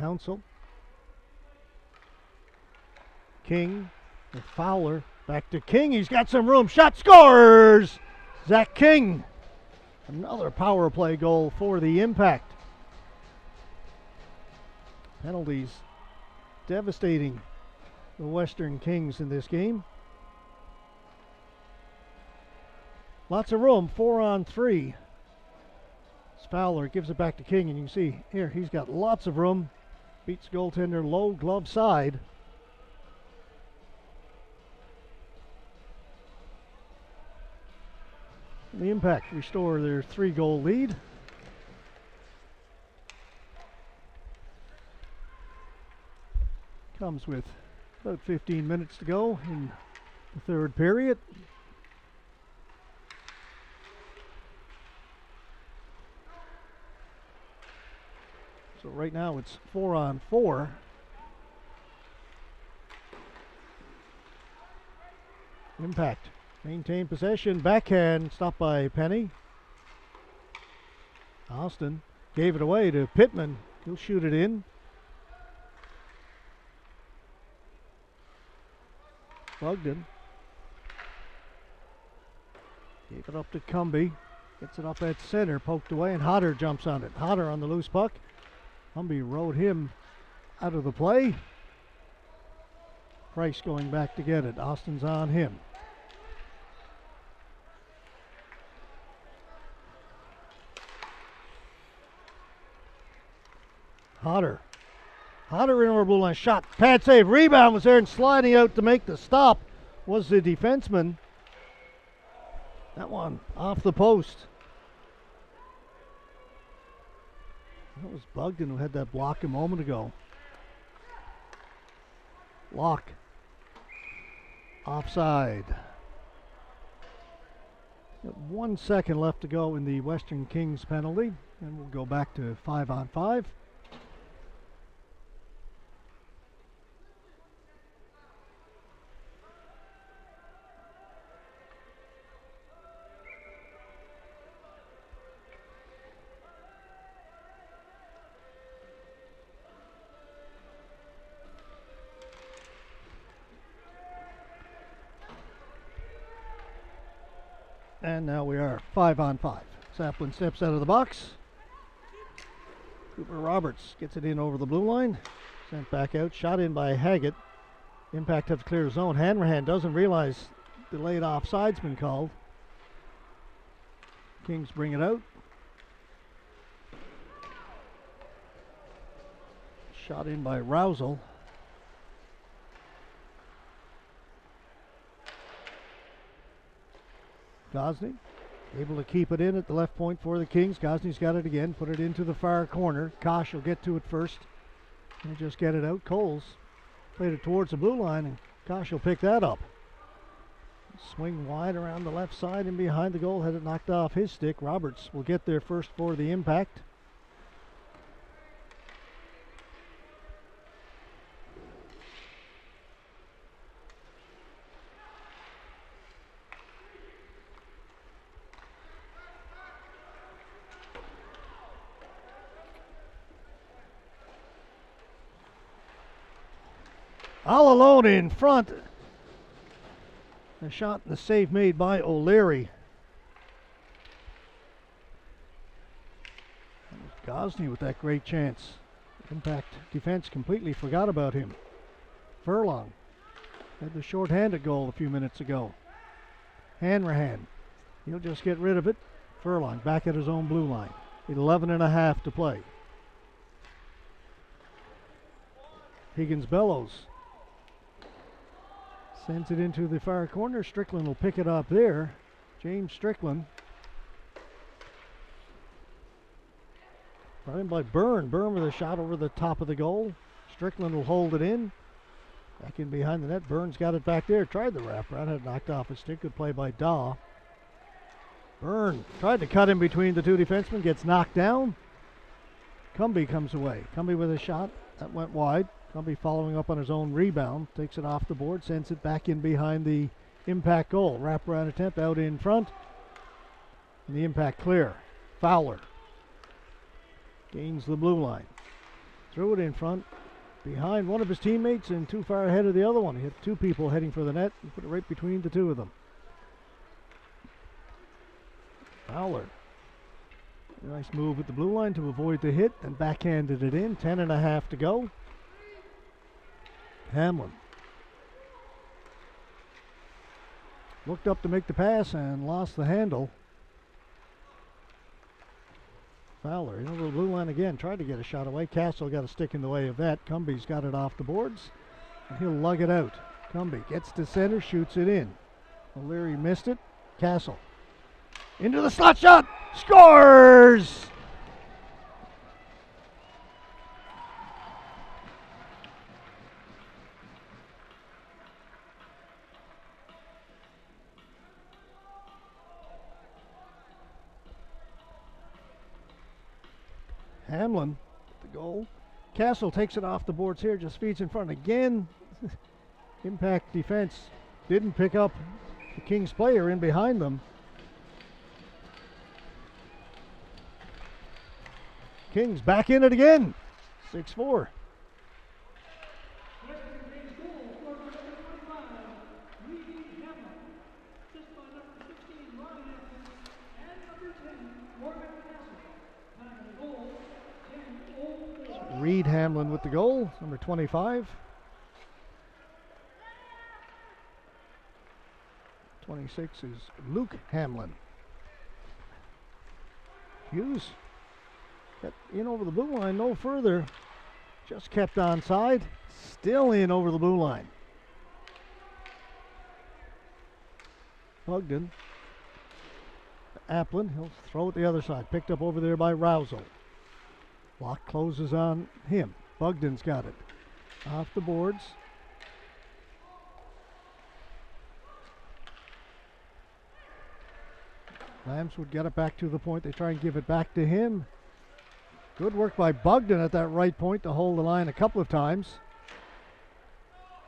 Hounsell. King with Fowler. Back to King. He's got some room. Shot, scores! Zach King. Another power play goal for the Impact. Penalties devastating the Western Kings in this game. Lots of room, 4 on 3. Fowler gives it back to King, and you can see here he's got lots of room. Beats goaltender low glove side. The Impact restore their 3-goal lead. Comes with about 15 minutes to go in the third period. So right now it's 4 on 4. Impact maintain possession, backhand stopped by Penny. Austin gave it away to Pittman. He'll shoot it in. Bogdan gave it up to Cumby. Gets it up at center, poked away, and Hodder jumps on it. Hodder on the loose puck. Cumby rode him out of the play. Price going back to get it. Austin's on him. Hodder in over blue line, shot, pad save, rebound was there, and sliding out to make the stop was the defenseman. That one off the post. That was Bogdan who had that block a moment ago. Lock. Offside. 1 second left to go in the Western Kings penalty, and we'll go back to 5 on 5. And now we are 5-on-5. Saplin steps out of the box. Cooper Roberts gets it in over the blue line. Sent back out. Shot in by Haggett. Impact have to clear zone. Hanrahan doesn't realize delayed offside's been called. Kings bring it out. Shot in by Rousel. Gosney able to keep it in at the left point for the Kings. Gosney's got it again. Put it into the far corner. Kosh will get to it first. And just get it out. Coles played it towards the blue line, and Kosh will pick that up. Swing wide around the left side and behind the goal. Had it knocked off his stick. Roberts will get there first for the Impact. All alone in front. A shot and the save made by O'Leary. Gosney with that great chance. Impact defense completely forgot about him. Furlong had the short-handed goal a few minutes ago. Hanrahan, he'll just get rid of it. Furlong back at his own blue line. 11.5 to play. Higgins Bellows sends it into the far corner. Strickland will pick it up there. James Strickland. Brought in by Byrne. Byrne with a shot over the top of the goal. Strickland will hold it in. Back in behind the net. Byrne's got it back there. Tried the wraparound. Had it knocked off his stick. Good play by Daw. Byrne tried to cut in between the two defensemen. Gets knocked down. Cumby comes away. Cumby with a shot. That went wide. Cumby following up on his own rebound. Takes it off the board. Sends it back in behind the Impact goal. Wraparound attempt out in front. And the Impact clear. Fowler gains the blue line. Threw it in front. Behind one of his teammates and too far ahead of the other one. He had two people heading for the net and put it right between the two of them. Fowler. Nice move at the blue line to avoid the hit and backhanded it in. 10.5 to go. Hamlin looked up to make the pass and lost the handle. Fowler into the blue line again. Tried to get a shot away. Castle got a stick in the way of that. Cumby's got it off the boards. And he'll lug it out. Cumby gets to center, shoots it in. O'Leary missed it. Castle into the slot shot. Scores! Hamlin, the goal. Castle takes it off the boards here, just feeds in front again. Impact defense didn't pick up the Kings player in behind them. Kings back in it again. 6-4. Reed Hamlin with the goal, number 25. 26 is Luke Hamlin. Hughes got in over the blue line, no further. Just kept onside, still in over the blue line. Bogdan. Applin, he'll throw it the other side. Picked up over there by Rousel. Block closes on him. Bogdan's got it. Off the boards. Lambs would get it back to the point. They try and give it back to him. Good work by Bogdan at that right point to hold the line a couple of times.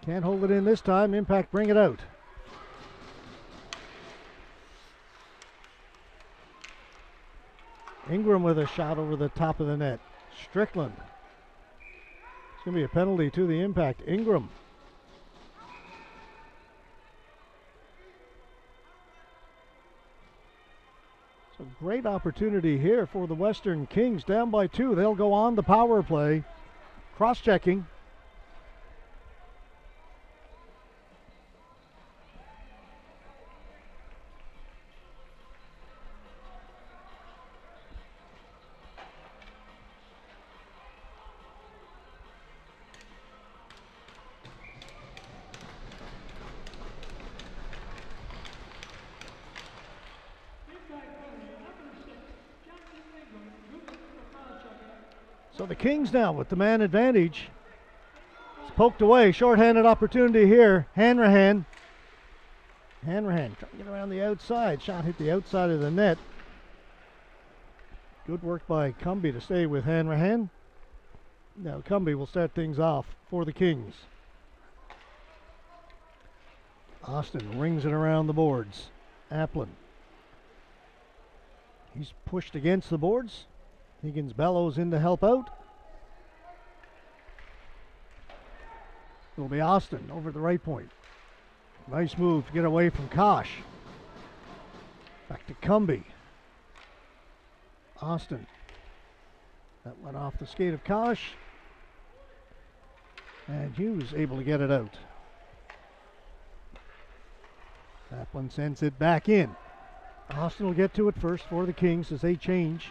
Can't hold it in this time. Impact bring it out. Ingram with a shot over the top of the net. Strickland. It's going to be a penalty to the Impact. Ingram. So great opportunity here for the Western Kings, down by 2. They'll go on the power play. Cross-checking. So the Kings now with the man advantage. It's poked away. Short-handed opportunity here. Hanrahan. Hanrahan trying to get around the outside. Shot hit the outside of the net. Good work by Cumby to stay with Hanrahan. Now Cumby will start things off for the Kings. Austin rings it around the boards. Applin. He's pushed against the boards. Higgins bellows in to help out. It'll be Austin over the right point. Nice move to get away from Kosh. Back to Cumby. Austin. That went off the skate of Kosh. And Hughes able to get it out. Applin sends it back in. Austin will get to it first for the Kings as they change.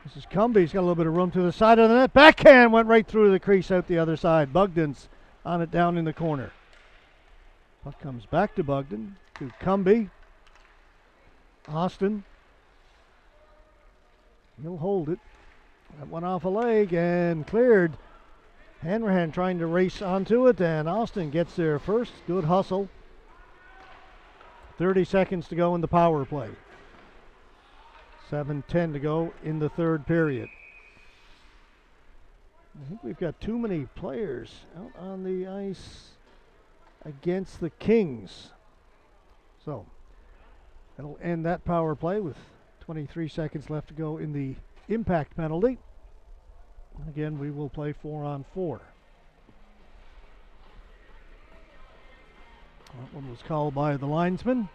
This is Cumby. He's got a little bit of room to the side of the net. Backhand went right through the crease out the other side. Bugden's on it down in the corner. Puck comes back to Bugden, to Cumby. Austin. He'll hold it. That went off a leg and cleared. Hanrahan trying to race onto it, and Austin gets there first. Good hustle. 30 seconds to go in the power play. 7:10 to go in the third period. I think we've got too many players out on the ice against the Kings. So that'll end that power play with 23 seconds left to go in the impact penalty. Again, we will play 4-on-4. That one was called by the linesman.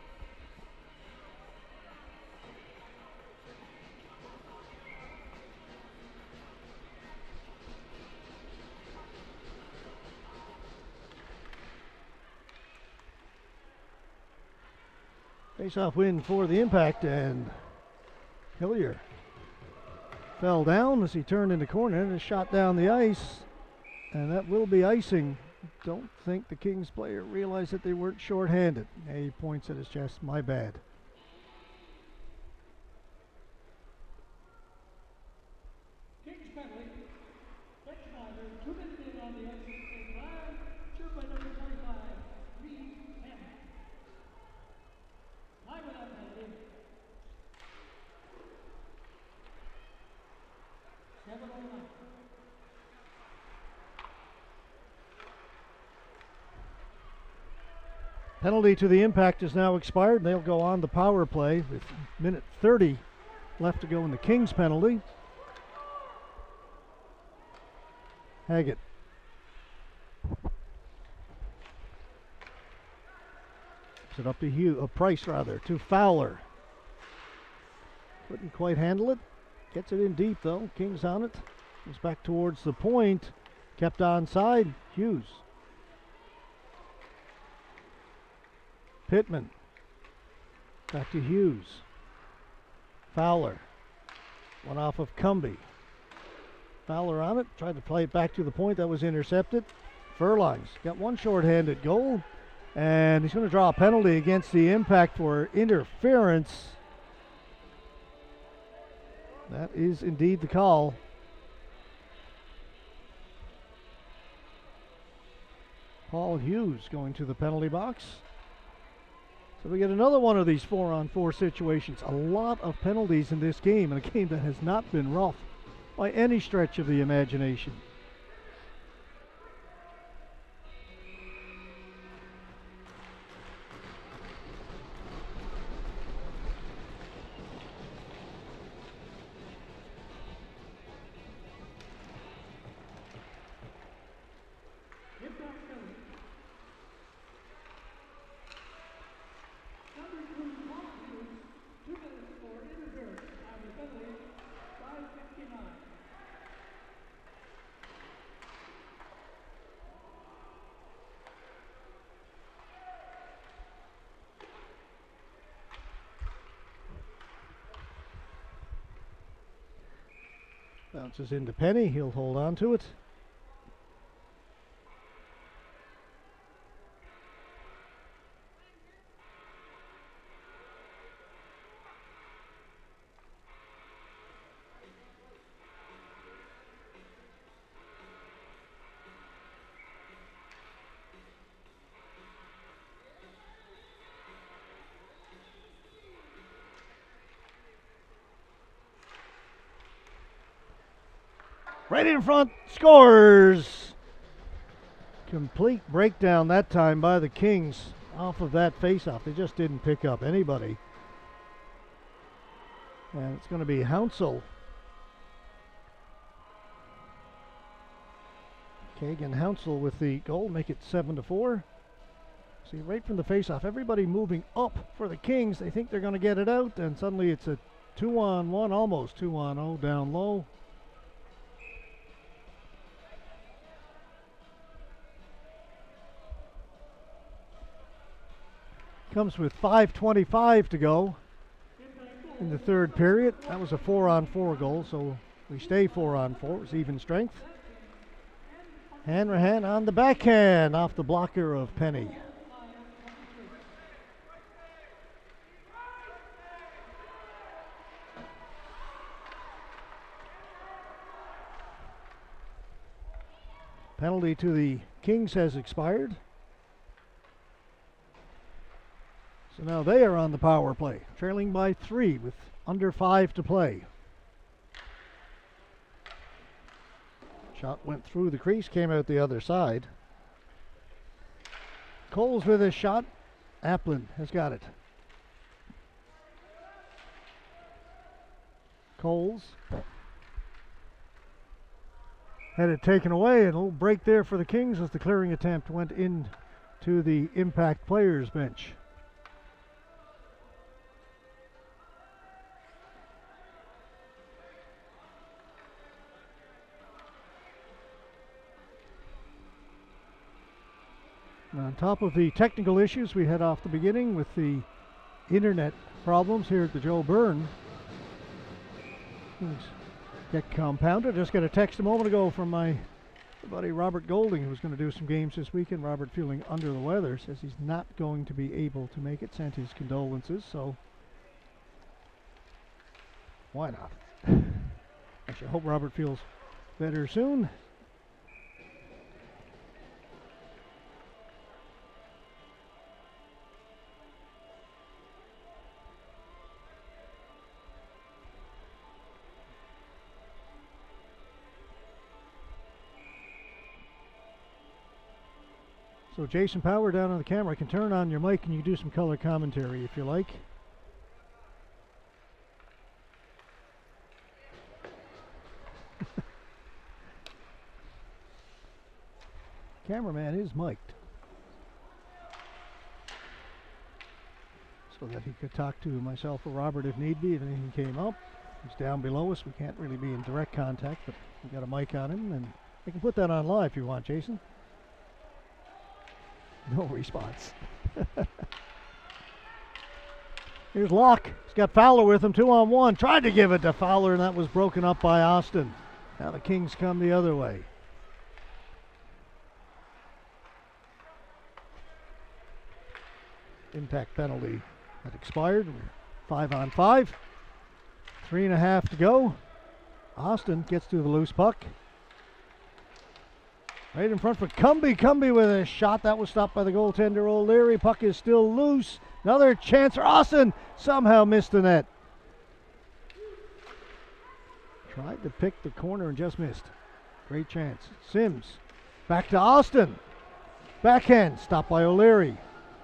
Face-off win for the Impact, and Hillier fell down as he turned in the corner and shot down the ice, and that will be icing. Don't think the Kings player realized that they weren't short-handed. He points at his chest. My bad. Kings penalty. Next Schneider, 2 minutes in on the exit. A flag, served by number 25, Reed Hammond. Line with that penalty. 7:09. Penalty to the Impact is now expired. They'll go on the power play with minute 30 left to go in the Kings penalty. Haggett. Gives it up to Price rather, to Fowler. Couldn't quite handle it. Gets it in deep though. Kings on it. Goes back towards the point. Kept onside. Hughes. Pittman. Back to Hughes. Fowler. One off of Cumby. Fowler on it. Tried to play it back to the point. That was intercepted. Furlong's got one shorthanded goal. And he's going to draw a penalty against the Impact for interference. That is indeed the call. Paul Hughes going to the penalty box. So we get another one of these 4-on-4 situations. A lot of penalties in this game, and a game that has not been rough by any stretch of the imagination. Bounces into Penny. He'll hold on to it. Right in front, scores! Complete breakdown that time by the Kings off of that faceoff. They just didn't pick up anybody. And it's going to be Hounsell. Kagan Hounsell with the goal, make it 7-4. See, right from the faceoff, everybody moving up for the Kings. They think they're going to get it out, and suddenly it's a 2-on-1, almost 2-on-0 down low. Comes with 5:25 to go in the third period. That was a 4-on-4 goal, so we stay 4-on-4. It's even strength. Hanrahan on the backhand off the blocker of Penny. Penalty to the Kings has expired. So now they are on the power play, trailing by 3 with under 5 to play. Shot went through the crease, came out the other side. Coles with his shot. Applin has got it. Coles had it taken away, and a little break there for the Kings as the clearing attempt went in to the Impact players bench. On top of the technical issues we had off the beginning with the internet problems here at the Joe Byrne, things get compounded. Just got a text a moment ago from my buddy Robert Golding, who's going to do some games this weekend. Robert feeling under the weather, says he's not going to be able to make it, sent his condolences, so why not? I should hope Robert feels better soon. So Jason Power down on the camera. I can turn on your mic and you do some color commentary if you like. Cameraman is mic'd, so that he could talk to myself or Robert if need be, if anything came up. He's down below us. We can't really be in direct contact, but we've got a mic on him, and I can put that on live if you want, Jason. No response. Here's Locke. He's got Fowler with him, 2-on-1. Tried to give it to Fowler, and that was broken up by Austin. Now the Kings come the other way. Impact penalty had expired. 5-on-5. 3.5 to go. Austin gets to the loose puck. Right in front for Cumby. Cumby with a shot. That was stopped by the goaltender O'Leary. Puck is still loose. Another chance for Austin. Somehow missed the net. Tried to pick the corner and just missed. Great chance. Sims. Back to Austin. Backhand. Stopped by O'Leary.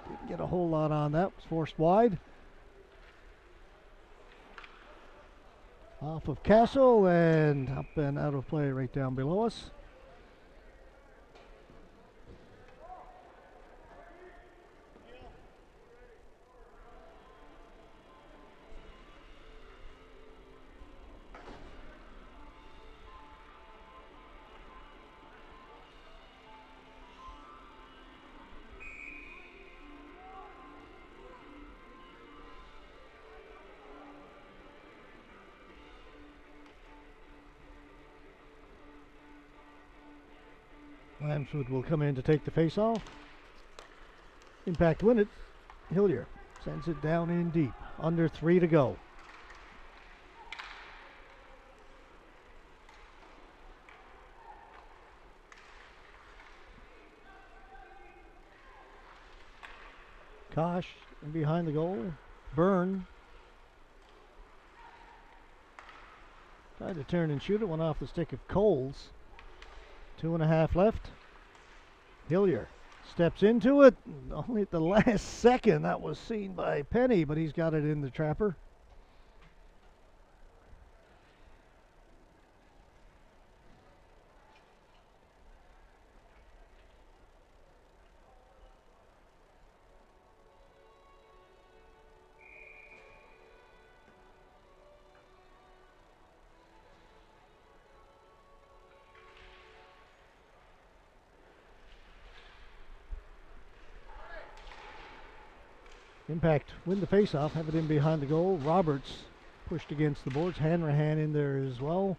Didn't get a whole lot on that. Was forced wide. Off of Castle and up and out of play right down below us. Lambswood will come in to take the face-off. Impact win it. Hillier sends it down in deep. Under 3 to go. Kosh in behind the goal. Byrne tried to turn and shoot it. Went off the stick of Coles. 2.5 left. Hillier steps into it. Only at the last second that was seen by Penny, but he's got it in the trapper. Impact win the faceoff, have it in behind the goal. Roberts pushed against the boards. Hanrahan in there as well.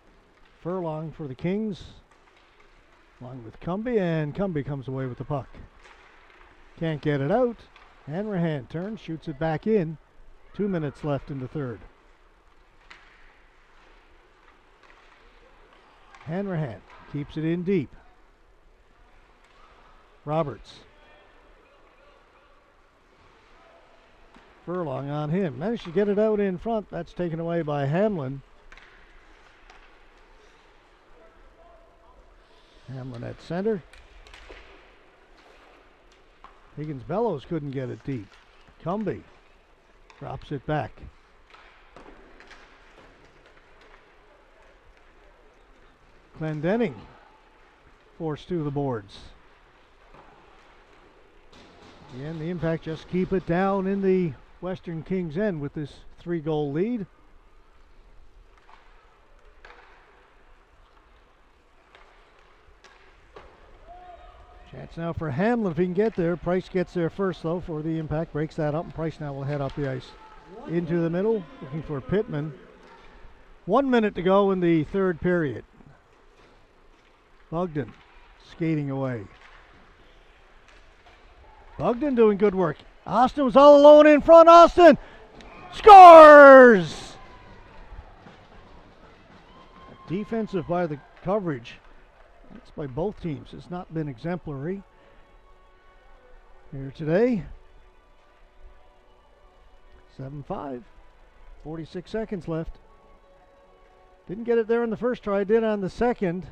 Furlong for the Kings, along with Cumby, and Cumby comes away with the puck. Can't get it out. Hanrahan turns, shoots it back in. 2 minutes left in the third. Hanrahan keeps it in deep. Roberts. Furlong on him. Managed to get it out in front. That's taken away by Hamlin. Hamlin at center. Higgins Bellows couldn't get it deep. Cumby drops it back. Clendenning forced to the boards. Again, the Impact just keep it down in the Western Kings end with this 3-goal lead. Chance now for Hamlin if he can get there. Price gets there first though for the Impact. Breaks that up, and Price now will head up the ice. Into the middle, looking for Pittman. 1 minute to go in the third period. Bogdan skating away. Bogdan doing good work. Austin was all alone in front. Austin scores! Defensive by the coverage. That's by both teams. It's not been exemplary here today. 7-5. 46 seconds left. Didn't get it there in the first try. Did on the second.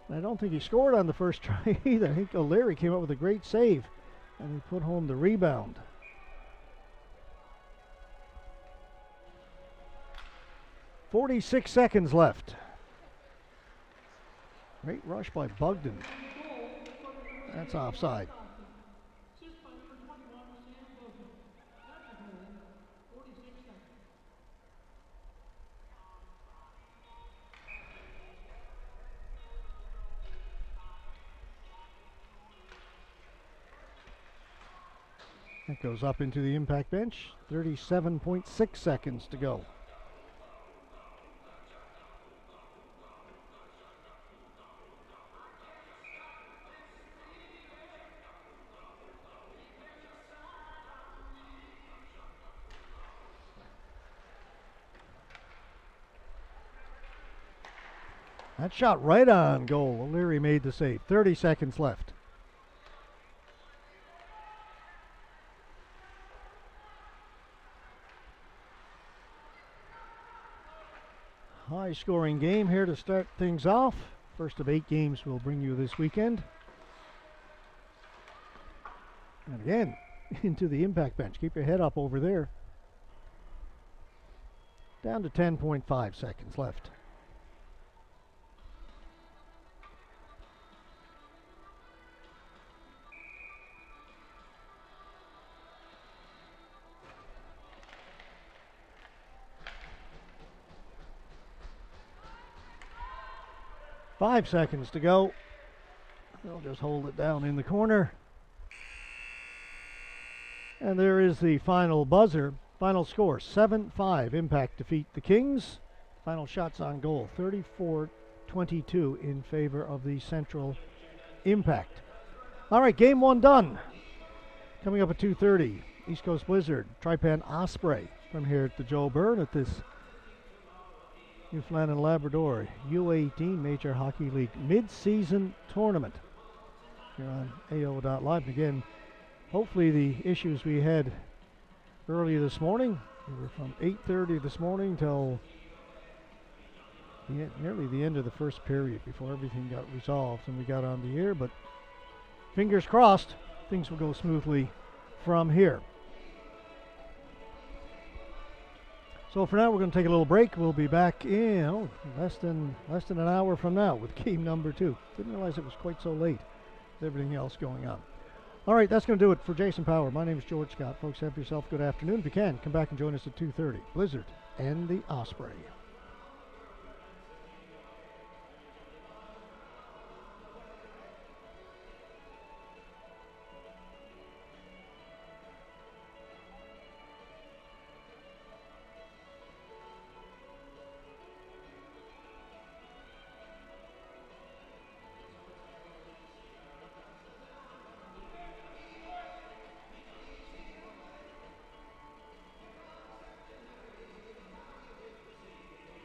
I don't think he scored on the first try either. I think O'Leary came up with a great save, and he put home the rebound. .46 seconds left. Great rush by Bogdan. That's offside. That goes up into the Impact bench. 37.6 seconds to go. That shot right on goal. O'Leary made the save. 30 seconds left. High scoring game here to start things off. First of 8 games we'll bring you this weekend. And again, into the Impact bench. Keep your head up over there. Down to 10.5 seconds left. Five seconds to go. They'll just hold it down in the corner. And there is the final buzzer. Final score, 7-5. Impact defeat the Kings. Final shots on goal, 34-22 in favor of the Central Impact. All right, game one done. Coming up at 2:30, East Coast Blizzard, Trypan Osprey from here at the Joe Byrne at this Newfoundland and Labrador U18 Major Hockey League mid-season tournament here on AO.live. And again, hopefully the issues we had earlier this morning, we were from 8:30 this morning till nearly the end of the first period before everything got resolved and we got on the air, but fingers crossed things will go smoothly from here. So for now we're going to take a little break. We'll be back in less than an hour from now with game number 2. Didn't realize it was quite so late with everything else going on. All right, that's going to do it for Jason Power. My name is George Scott. Folks, have yourself a good afternoon. If you can, come back and join us at 2:30. Blizzard and the Osprey.